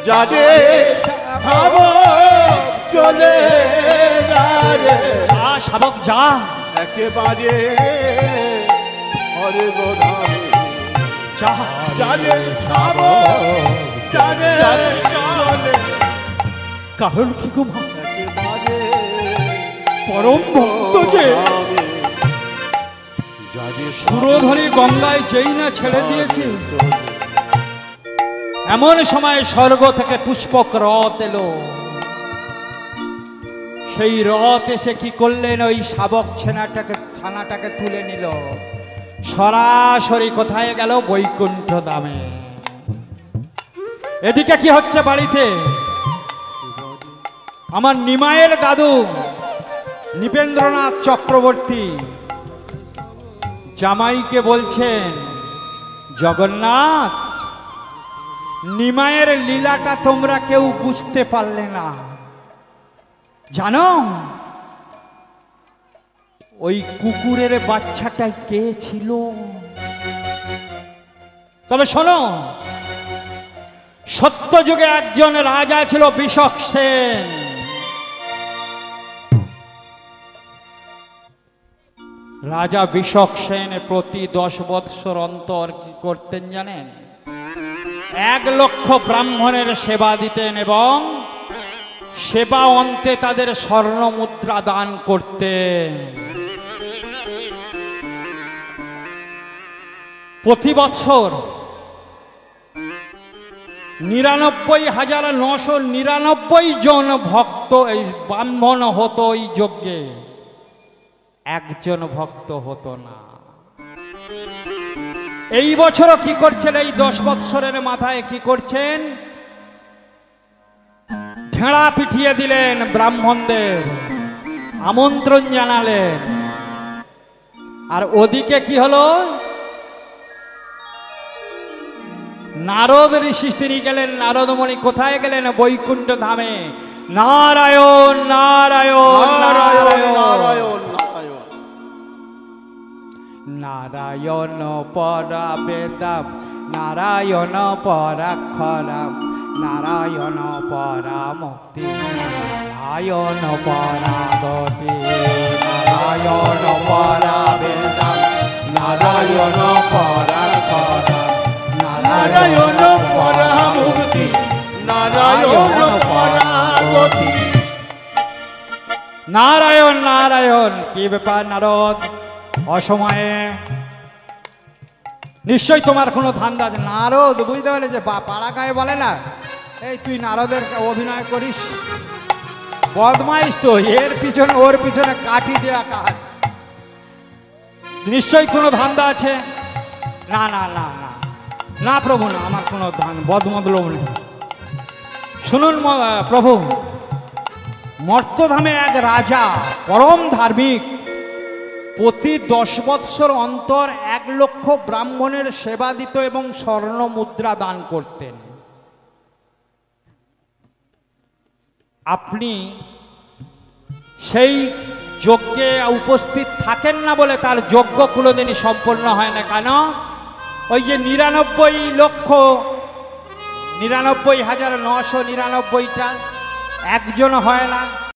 যারে শাবক চলে যারে শাবক যা একেবারে হরে গোধাম যারে শাবক যারে চলে কারণ কি গো মা একেবারে পরম ভক্ত যে সুরধরি গঙ্গায় যেই না ছেড়ে দিয়েছে এমন সময় স্বর্গ থেকে পুষ্পক রথ এলো। সেই রথ এসে কি করলেন, ওই শাবক ছানাটাকে তুলে নিল, সরাসরি কোথায় গেল, বৈকুণ্ঠ ধামে। এদিকে কি হচ্ছে বাড়িতে, আমার নিমাইয়ের দাদু নৃপেন্দ্রনাথ চক্রবর্তী জামাইকে বলছেন, জগন্নাথ নিমাইয়ের লীলাটা তোমরা কেউ বুঝতে পারলে না, জানো ওই কুকুরের বাচ্চাটাই কে ছিল? তবে শোনো, সত্যযুগে একজন রাজা ছিল বিষক সেন। রাজা বিষক সেন প্রতি 10 বৎসর অন্তর কি করতেন জানেন? 1 লক্ষ ব্রাহ্মণের সেবা দিতেন এবং সেবা অন্তে তাদের স্বর্ণ মুদ্রা দান করতেন। প্রতি বৎসর 99,999 জন ভক্ত এই ব্রাহ্মণ হতো এই যজ্ঞে, একজন ভক্ত হতো না। এই বছরও কি করছেন, এই 10 বৎসরের মাথায় কি করছেন, ঢেড়া পিঠিয়ে দিলেন, ব্রাহ্মণদের আমন্ত্রণ জানালেন। আর ওদিকে কি হলো, নারদ ঋষি তিনি গেলেন, নারদমণি কোথায় গেলেন, বৈকুণ্ঠ ধামে। নারায়ণ নারায়ণ নারায়ণ নারায়ণ নারায়ণ পরা বেদাম, নারায়ণ পরাক্ষরাম, নারায়ণ পরা মুক্তি, নারায়ণ পরা গতি, নারায়ণ পরা বেদাম, নারায়ণ পরাক্ষরাম, নারায়ণ পরা মুক্তি, নারায়ণ পরা গতি। নারায়ণ নারায়ণ। কি ব্যাপার নারদ, অসময়ে নিশ্চয় তোমার কোনো ধান্দা আছে। নারদ বুঝতে পারে যে পাড়া গায়ে বলে না, এই তুই নারদের অভিনয় করিস, বদমাইশ তো, এর পিছনে ওর পিছনে কাটি দেওয়া কাজ, নিশ্চয়ই কোনো ধান্দা আছে। না না না না না প্রভু, না আমার কোনো বদমতলব নেই। শুনুন প্রভু, মর্তধামে এক রাজা পরম ধার্মিক, প্রতি 10 বৎসর অন্তর 1 লক্ষ ব্রাহ্মণের সেবা দিত এবং স্বর্ণ মুদ্রা দান করতেন। আপনি সেই যজ্ঞে উপস্থিত থাকেন না বলে তার যজ্ঞ কোনোদিনই সম্পন্ন হয় না। কেন? ওই যে 99,99,999টা একজন হয় না।